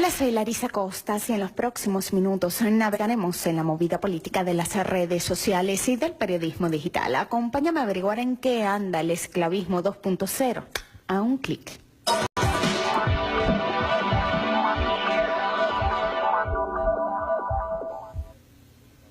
Hola, soy Larissa Costas y en los próximos minutos navegaremos en la movida política de las redes sociales y del periodismo digital. Acompáñame a averiguar en qué anda el esclavismo 2.0 a un clic.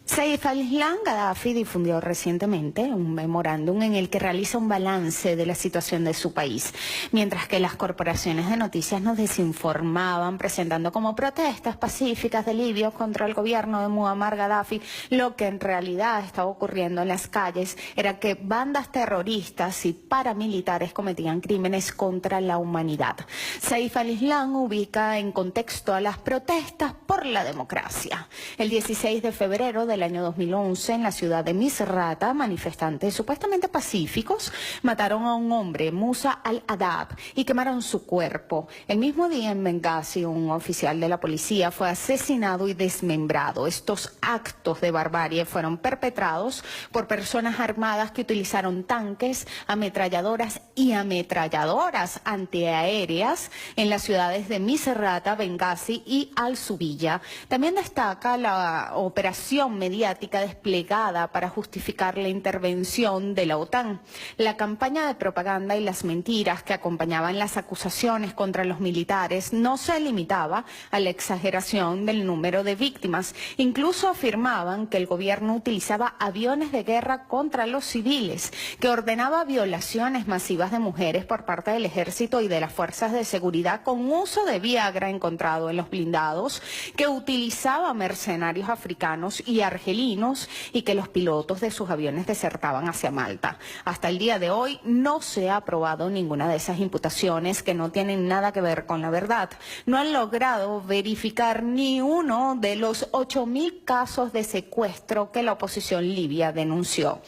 Saif al-Islam Gaddafi difundió recientemente un memorándum en el que realiza un balance de la situación de su país, mientras que las corporaciones de noticias nos desinformaban presentando como protestas pacíficas de libios contra el gobierno de Muammar Gaddafi. Lo que en realidad estaba ocurriendo en las calles era que bandas terroristas y paramilitares cometían crímenes contra la humanidad. Saif al-Islam ubica en contexto a las protestas por la democracia. El 16 de febrero del año 2011, en la ciudad de Misrata, manifestantes supuestamente pacíficos mataron a un hombre, Musa al-Adab, y quemaron su cuerpo. El mismo día en Benghazi, un oficial de la policía fue asesinado y desmembrado. Estos actos de barbarie fueron perpetrados por personas armadas que utilizaron tanques, ametralladoras y ametralladoras antiaéreas en las ciudades de Misrata, Benghazi y Al-Subilla. También destaca la operación mediática desplegada para justificar la intervención de la OTAN. La campaña de propaganda y las mentiras que acompañaban las acusaciones contra los militares no se limitaba a la exageración del número de víctimas. Incluso afirmaban que el gobierno utilizaba aviones de guerra contra los civiles, que ordenaba violaciones masivas de mujeres por parte del ejército y de las fuerzas de seguridad con uso de Viagra encontrado en los blindados, que utilizaba mercenarios africanos y argelinos y que los pilotos de sus aviones desertaban hacia Malta. Hasta el día de hoy no se ha probado ninguna de esas imputaciones, que no tienen nada que ver con la verdad. No han logrado verificar ni uno de los 8.000 casos de secuestro que la oposición libia denunció.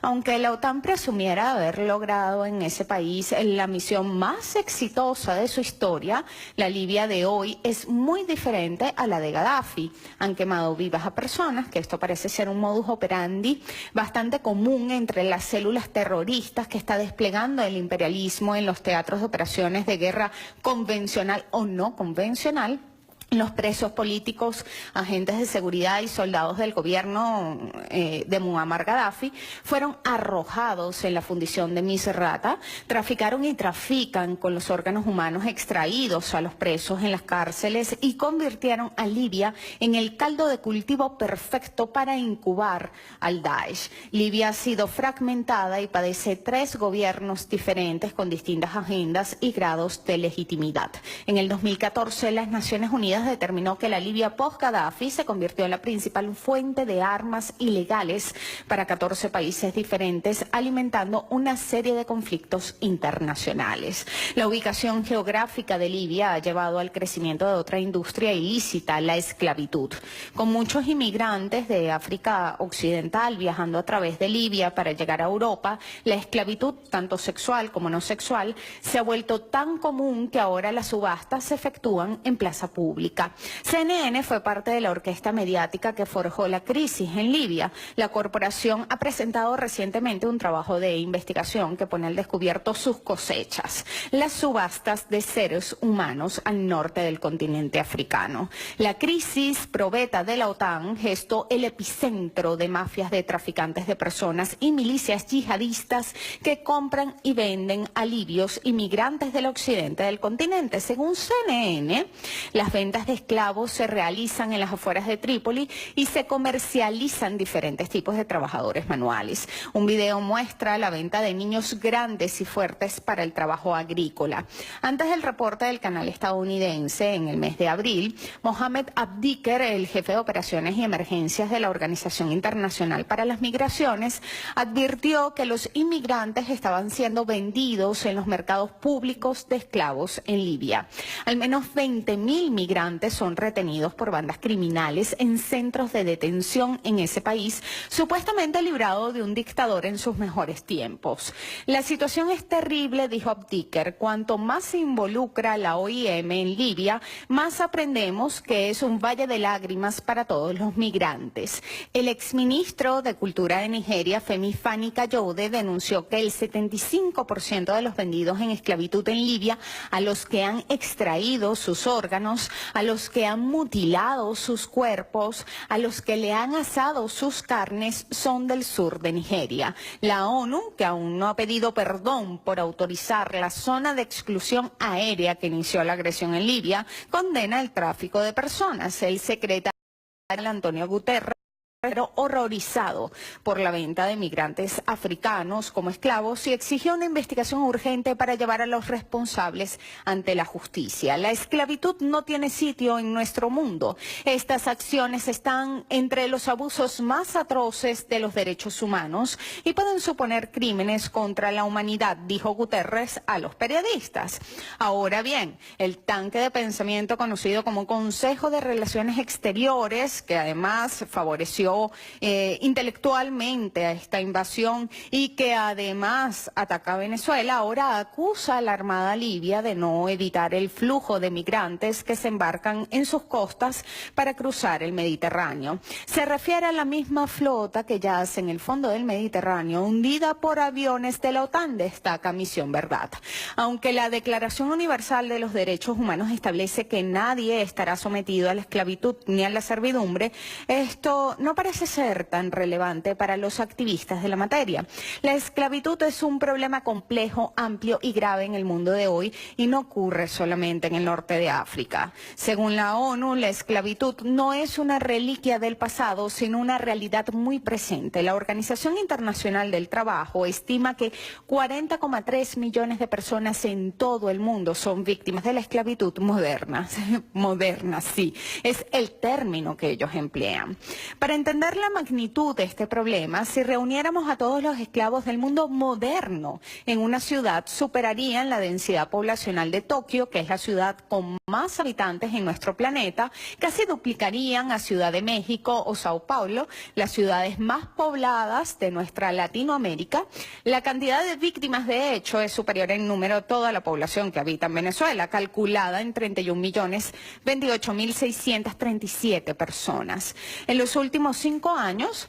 Aunque la OTAN presumiera haber logrado en ese país la misión más exitosa de su historia, la Libia de hoy es muy diferente a la de Gaddafi. Han quemado vivas a personas, que esto parece ser un modus operandi bastante común entre las células terroristas que está desplegando el imperialismo en los teatros de operaciones de guerra convencional o no convencional. Los presos políticos, agentes de seguridad y soldados del gobierno de Muammar Gaddafi fueron arrojados en la fundición de Misrata, traficaron y trafican con los órganos humanos extraídos a los presos en las cárceles y convirtieron a Libia en el caldo de cultivo perfecto para incubar al Daesh. Libia ha sido fragmentada y padece 3 gobiernos diferentes con distintas agendas y grados de legitimidad. En el 2014, las Naciones Unidas determinó que la Libia post-Gaddafi se convirtió en la principal fuente de armas ilegales para 14 países diferentes, alimentando una serie de conflictos internacionales. La ubicación geográfica de Libia ha llevado al crecimiento de otra industria ilícita, la esclavitud. Con muchos inmigrantes de África Occidental viajando a través de Libia para llegar a Europa, la esclavitud, tanto sexual como no sexual, se ha vuelto tan común que ahora las subastas se efectúan en plaza pública. CNN fue parte de la orquesta mediática que forjó la crisis en Libia. La corporación ha presentado recientemente un trabajo de investigación que pone al descubierto sus cosechas: las subastas de seres humanos al norte del continente africano. La crisis probeta de la OTAN gestó el epicentro de mafias de traficantes de personas y milicias yihadistas que compran y venden a libios inmigrantes del occidente del continente. Según CNN, las ventas de esclavos se realizan en las afueras de Trípoli y se comercializan diferentes tipos de trabajadores manuales. Un video muestra la venta de niños grandes y fuertes para el trabajo agrícola. Antes del reporte del canal estadounidense, en el mes de abril, Mohamed Abdiker, el jefe de operaciones y emergencias de la Organización Internacional para las Migraciones, advirtió que los inmigrantes estaban siendo vendidos en los mercados públicos de esclavos en Libia. Al menos 20.000 migrantes son retenidos por bandas criminales en centros de detención en ese país, supuestamente librado de un dictador en sus mejores tiempos. La situación es terrible, dijo Abdiker. Cuanto más se involucra la OIM en Libia, más aprendemos que es un valle de lágrimas para todos los migrantes. El exministro de Cultura de Nigeria, Femi Fani-Kayode, denunció que el 75% de los vendidos en esclavitud en Libia, a los que han extraído sus órganos, a los que han mutilado sus cuerpos, a los que le han asado sus carnes, son del sur de Nigeria. La ONU, que aún no ha pedido perdón por autorizar la zona de exclusión aérea que inició la agresión en Libia, condena el tráfico de personas. El secretario Antonio Guterres, pero horrorizado por la venta de migrantes africanos como esclavos y exigió una investigación urgente para llevar a los responsables ante la justicia. La esclavitud no tiene sitio en nuestro mundo. Estas acciones están entre los abusos más atroces de los derechos humanos y pueden suponer crímenes contra la humanidad, dijo Guterres a los periodistas. Ahora bien, el tanque de pensamiento conocido como Consejo de Relaciones Exteriores, que además favoreció intelectualmente a esta invasión y que además ataca a Venezuela, ahora acusa a la Armada Libia de no evitar el flujo de migrantes que se embarcan en sus costas para cruzar el Mediterráneo. Se refiere a la misma flota que yace en el fondo del Mediterráneo, hundida por aviones de la OTAN, destaca Misión Verdad. Aunque la Declaración Universal de los Derechos Humanos establece que nadie estará sometido a la esclavitud ni a la servidumbre, esto no parece ser tan relevante para los activistas de la materia. La esclavitud es un problema complejo, amplio y grave en el mundo de hoy y no ocurre solamente en el norte de África. Según la ONU, la esclavitud no es una reliquia del pasado, sino una realidad muy presente. La Organización Internacional del Trabajo estima que 40,3 millones de personas en todo el mundo son víctimas de la esclavitud moderna. Moderna, sí, es el término que ellos emplean. Para entender la magnitud de este problema, si reuniéramos a todos los esclavos del mundo moderno en una ciudad, superarían la densidad poblacional de Tokio, que es la ciudad con más habitantes en nuestro planeta, casi duplicarían a Ciudad de México o Sao Paulo, las ciudades más pobladas de nuestra Latinoamérica. La cantidad de víctimas, de hecho, es superior en número a toda la población que habita en Venezuela, calculada en 31.028.637 personas. En los últimos 5 años,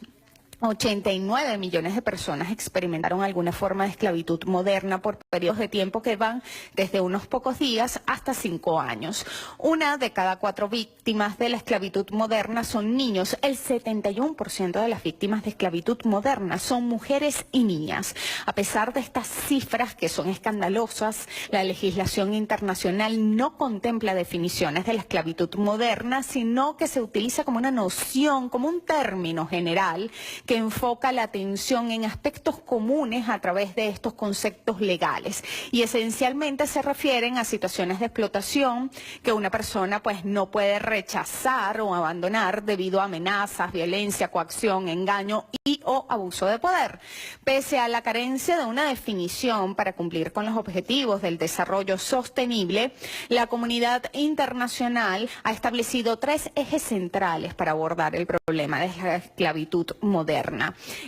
89 millones de personas experimentaron alguna forma de esclavitud moderna por periodos de tiempo que van desde unos pocos días hasta 5 años. Una de cada 4 víctimas de la esclavitud moderna son niños. El 71% de las víctimas de esclavitud moderna son mujeres y niñas. A pesar de estas cifras que son escandalosas, la legislación internacional no contempla definiciones de la esclavitud moderna, sino que se utiliza como una noción, como un término general que enfoca la atención en aspectos comunes a través de estos conceptos legales y esencialmente se refieren a situaciones de explotación que una persona pues no puede rechazar o abandonar debido a amenazas, violencia, coacción, engaño y o abuso de poder. Pese a la carencia de una definición para cumplir con los objetivos del desarrollo sostenible, la comunidad internacional ha establecido 3 ejes centrales para abordar el problema de la esclavitud moderna.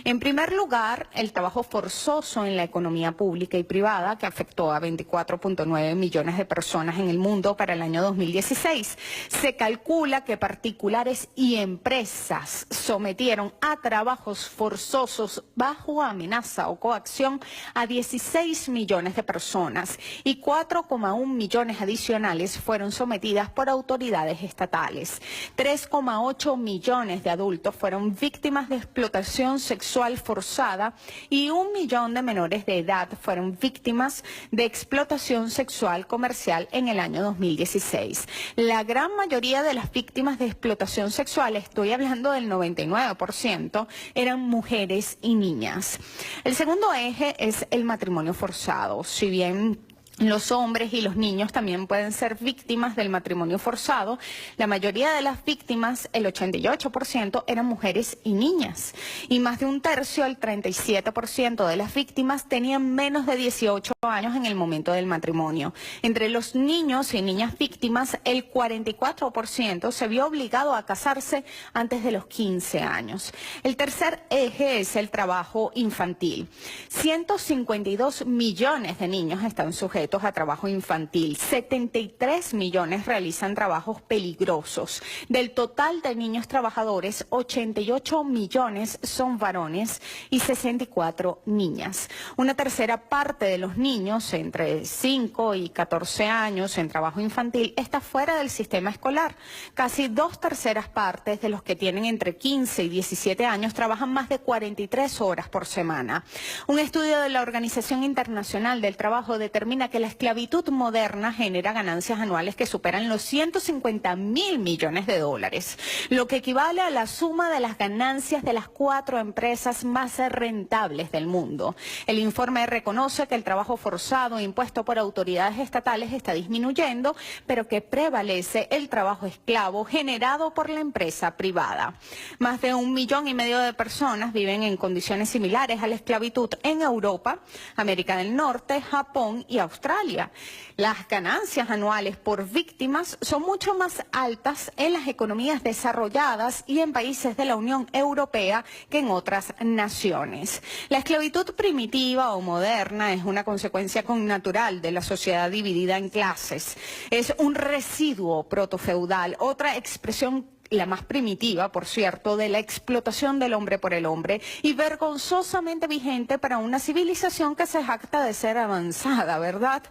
En primer lugar, el trabajo forzoso en la economía pública y privada, que afectó a 24,9 millones de personas en el mundo para el año 2016. Se calcula que particulares y empresas sometieron a trabajos forzosos bajo amenaza o coacción a 16 millones de personas y 4,1 millones adicionales fueron sometidas por autoridades estatales. 3,8 millones de adultos fueron víctimas de explotación sexual forzada y 1 millón de menores de edad fueron víctimas de explotación sexual comercial en el año 2016. La gran mayoría de las víctimas de explotación sexual, estoy hablando del 99%, eran mujeres y niñas. El segundo eje es el matrimonio forzado. Si bien los hombres y los niños también pueden ser víctimas del matrimonio forzado, la mayoría de las víctimas, el 88%, eran mujeres y niñas. Y más de un tercio, el 37% de las víctimas tenían menos de 18 años en el momento del matrimonio. Entre los niños y niñas víctimas, el 44% se vio obligado a casarse antes de los 15 años. El tercer eje es el trabajo infantil. 152 millones de niños están sujetos sujetos a trabajo infantil. 73 millones realizan trabajos peligrosos. Del total de niños trabajadores, 88 millones son varones y 64 niñas. Una tercera parte de los niños entre 5 y 14 años en trabajo infantil está fuera del sistema escolar. Casi 2/3 partes de los que tienen entre 15 y 17 años trabajan más de 43 horas por semana. Un estudio de la Organización Internacional del Trabajo determina que la esclavitud moderna genera ganancias anuales que superan los 150.000 millones de dólares, lo que equivale a la suma de las ganancias de las 4 empresas más rentables del mundo. El informe reconoce que el trabajo forzado impuesto por autoridades estatales está disminuyendo, pero que prevalece el trabajo esclavo generado por la empresa privada. Más de 1,5 millones de personas viven en condiciones similares a la esclavitud en Europa, América del Norte, Japón y Australia. Las ganancias anuales por víctimas son mucho más altas en las economías desarrolladas y en países de la Unión Europea que en otras naciones. La esclavitud primitiva o moderna es una consecuencia connatural de la sociedad dividida en clases. Es un residuo protofeudal, otra expresión, la más primitiva, por cierto, de la explotación del hombre por el hombre y vergonzosamente vigente para una civilización que se jacta de ser avanzada, ¿verdad?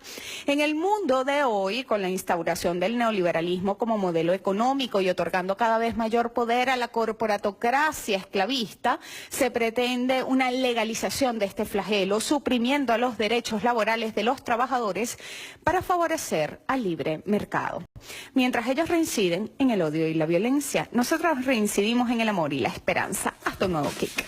En el mundo de hoy, con la instauración del neoliberalismo como modelo económico y otorgando cada vez mayor poder a la corporatocracia esclavista, se pretende una legalización de este flagelo, suprimiendo a los derechos laborales de los trabajadores para favorecer al libre mercado. Mientras ellos reinciden en el odio y la violencia, nosotros reincidimos en el amor y la esperanza. Hasta un nuevo kick.